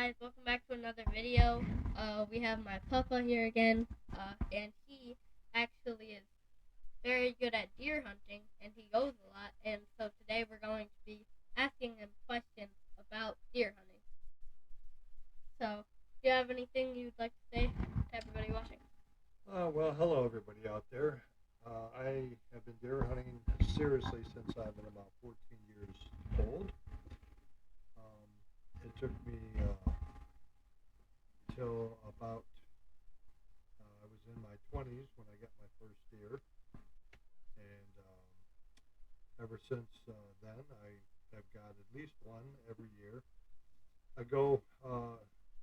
guys, welcome back to another video. We have my papa here again, and he actually is very good at deer hunting, and he goes a lot. And so today we're going to be asking him questions about deer hunting. So, do you have anything you'd like to say to everybody watching? Well, hello everybody out there. I have been deer hunting seriously since I've been about 14 years old. Um, it took me till about I was in my 20s when I got my first deer, and ever since then I have got at least one every year. I go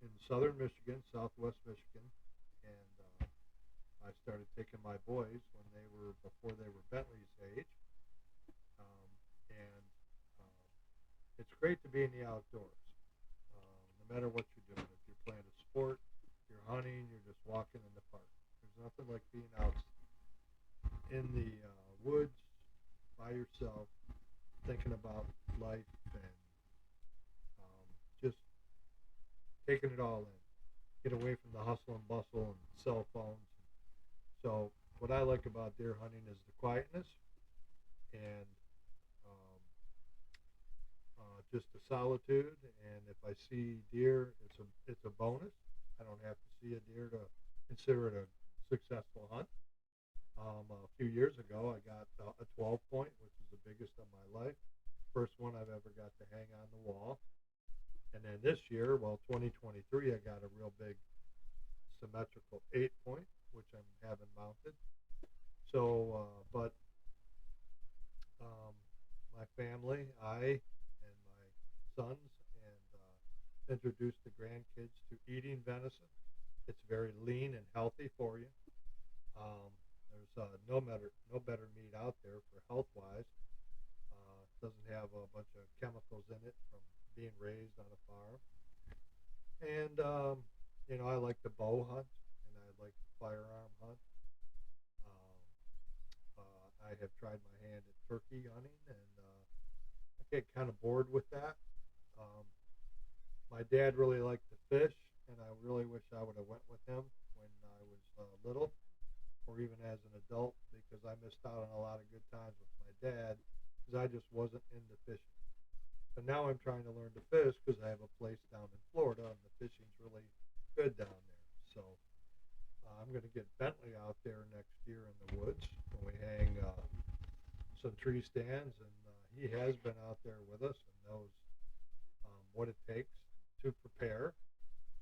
in southern Michigan, southwest Michigan, and I started taking my boys when they were before they were Bentley's age, um, and um, it's great to be in the outdoors. No matter what you're doing, if you're playing a sport, you're hunting, you're just walking in the park. There's nothing like being out in the woods by yourself, thinking about life and just taking it all in. Get away from the hustle and bustle and cell phones. So what I like about deer hunting is the quietness and um, just the solitude. And if I see deer, it's a bonus. I don't have to see a deer to consider it a successful hunt. A few years ago, I got a 12 point, which is the biggest of my life. First one I've ever got to hang on the wall. And then this year, well, 2023, I got a real big symmetrical 8 point, which I'm having mounted. So, but um, my family, I, and my sons, and introduced the grandkids to eating venison. It's very lean and healthy for you. Um, there's no better meat out there for health wise. It doesn't have a bunch of chemicals in it from being raised on a farm. And I like the bow hunt and I like the firearm hunt. Um, I have tried my hand at turkey hunting, and I get kind of bored with that. Um, my dad really liked to fish, and I really wish I would have went with him when I was little, or even as an adult, because I missed out on a lot of good times with my dad because I just wasn't into fishing. But now I'm trying to learn to fish because I have a place down in Florida, and the fishing's really good down there. So I'm going to get Bentley out there next year in the woods when we hang some tree stands, and he has been out there with us and knows what it takes to prepare.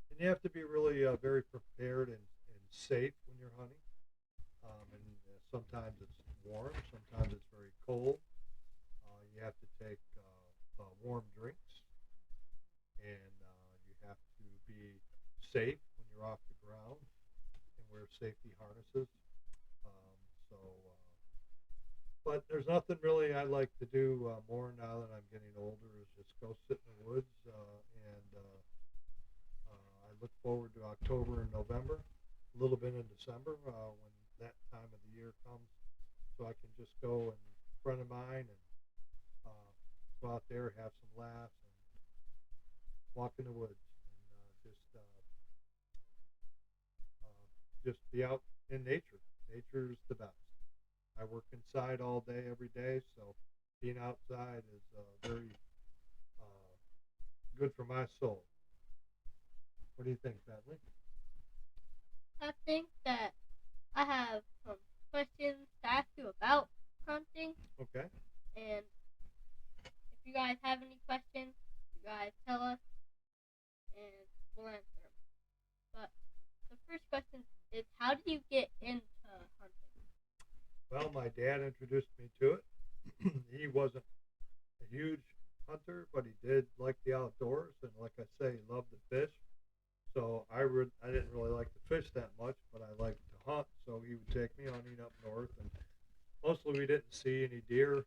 And you have to be really very prepared and safe when you're hunting. And sometimes it's warm, sometimes it's very cold. You have to take warm drinks, and you have to be safe when you're off the ground and wear safety harnesses. Um, so, but there's nothing really I like to do more now that I'm getting older is just go sit in the woods, and I look forward to October and November, a little bit in December when that time of the year comes, so I can just go and a friend of mine and uh, go out there, have some laughs, and walk in the woods, and just be out in nature. Nature's the best. I work inside all day, every day, so being outside is very uh, good for my soul. What do you think, Bentley? I think that I have some questions to ask you about hunting, Okay. and if you guys have any questions, you guys tell us, and we'll answer them. But the first question is, how did you get into hunting? Well, my dad introduced me to it. He wasn't a huge hunter, but he did like the outdoors, and like I say, he loved to fish. So I didn't really like to fish that much, but I liked to hunt. So he would take me hunting up north, and mostly we didn't see any deer,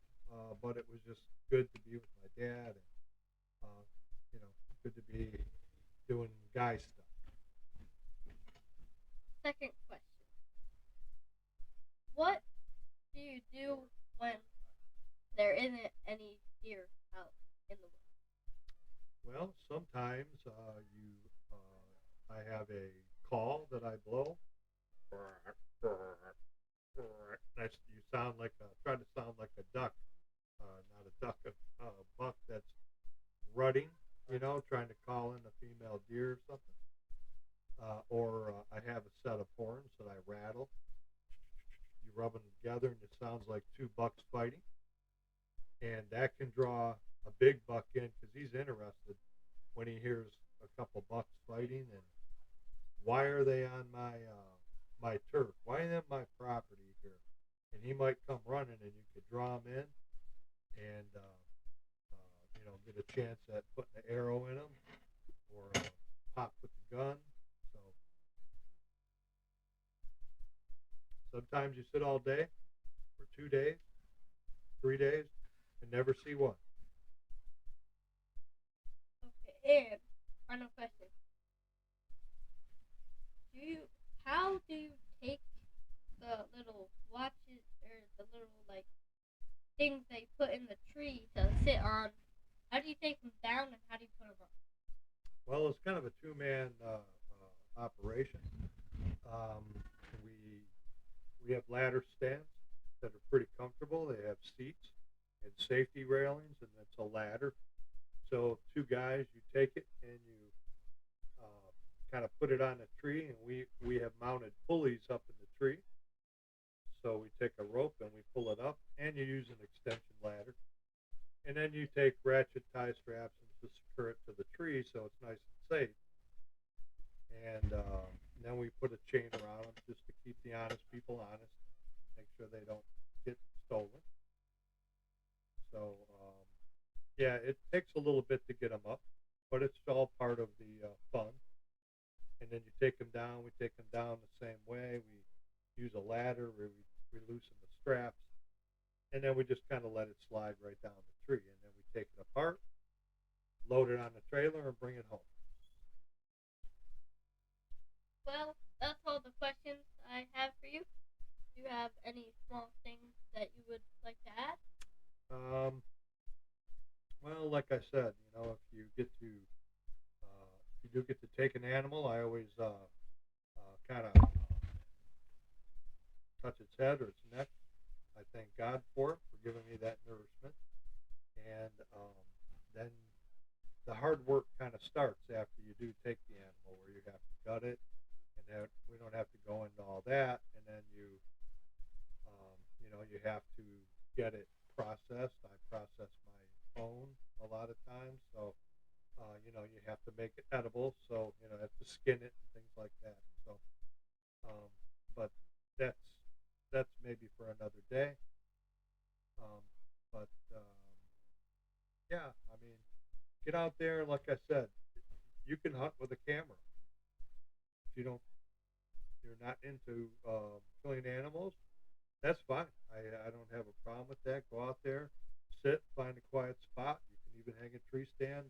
but it was just good to be with my dad, and uh, good to be doing guy stuff. Second question, what do you do when there isn't any deer out in the woods? Well, sometimes I have a call that I blow. You sound like try to sound like a duck, not a duck, a buck that's rutting. You know, trying to call in a female deer or something. Or I have a set of horns that I rattle. You rub them together, and it sounds like two bucks fighting. And that can draw a big buck in because he's interested when he hears a couple bucks fighting. And why are they on my turf? Why are they on my property here? And he might come running, and you could draw him in, and get a chance at putting an arrow in him or pop with the gun. So sometimes you sit all day, for 2 days, 3 days, and never see one. Okay, and final question: Do you? How do you take the little watches or the little like things that you put in the tree to sit on? How do you take them down and how do you put them up? Well, it's kind of a two-man operation. Um, we we have ladder stands that are pretty comfortable. They have seats and safety railings, and it's a ladder. So two guys, you take it and you kind of put it on a tree, and we have mounted pulleys up in the tree. So we take a rope and we pull it up, and you use an extension ladder, and then you take ratchet tie straps and just secure it to the tree so it's nice and safe. And then we put a chain around them just to keep the honest people honest, make sure they don't get stolen. So yeah, it takes a little bit to get them up, but it's all part of the fun. And then you take them down. We take them down the same way. We use a ladder where we loosen the straps, and then we just kind of let it slide right down the tree. And then we take it apart, load it on the trailer, and bring it home. Well, that's all the questions I have for you. Do you have any small things that you would like to add? Um, well, like I said, if you get to if you do get to take an animal, I always kind of touch its head or its neck. I thank God for it, for giving me that nourishment. And then the hard work kind of starts after you do take the animal, where you have to gut it, and then we don't have to go into all that. And then you have to get it processed. I process my own a lot of times, so you have to make it edible. So you have to skin it and things like that. So, um, but that's that's maybe for another day. Um, but yeah, I mean, get out there. Like I said, you can hunt with a camera. If you're not into killing animals, that's fine. I don't have a problem with that. Go out there, sit, find a quiet spot. You can even hang a tree stand.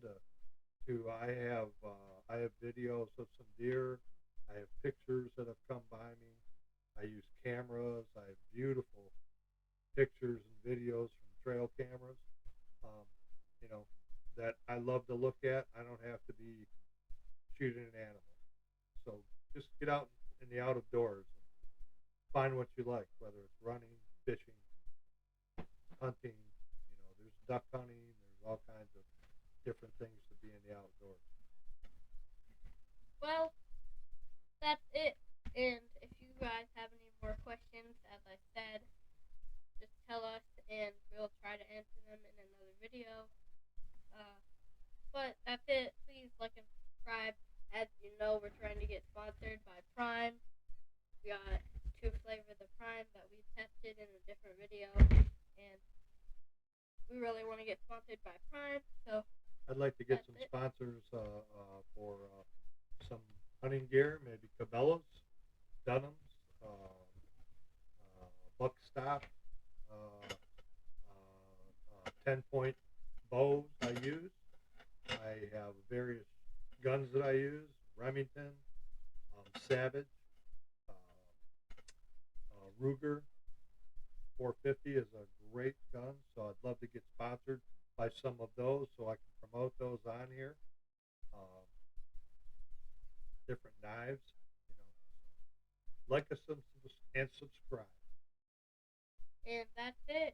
I have videos of some deer. I have pictures that have come by me. I use cameras. I have beautiful pictures and videos from trail cameras. Um, you know that I love to look at. I don't have to be shooting an animal. So just get out in the out of doors and find what you like, whether it's running, fishing, hunting. There's duck hunting. There's all kinds of different things to be in the outdoors. Well, that's it. And if you guys have any more questions, as I said, just tell us and we'll try to answer them in another video. Uh, but that's it. Please like and subscribe. As you know, we're trying to get sponsored by Prime. We got two flavors of Prime that we tested in a different video, and we really want to get sponsored by Prime. So I'd like to get some sponsors for some hunting gear, maybe Cabela's, Dunham's, Buckstop, 10-point bows I use. I have various guns that I use, Remington, Savage, uh, Ruger 450 is a great gun, so I'd love to get sponsored by some of those so I can promote those on here. um, different knives. You know, like us and subscribe. And that's it.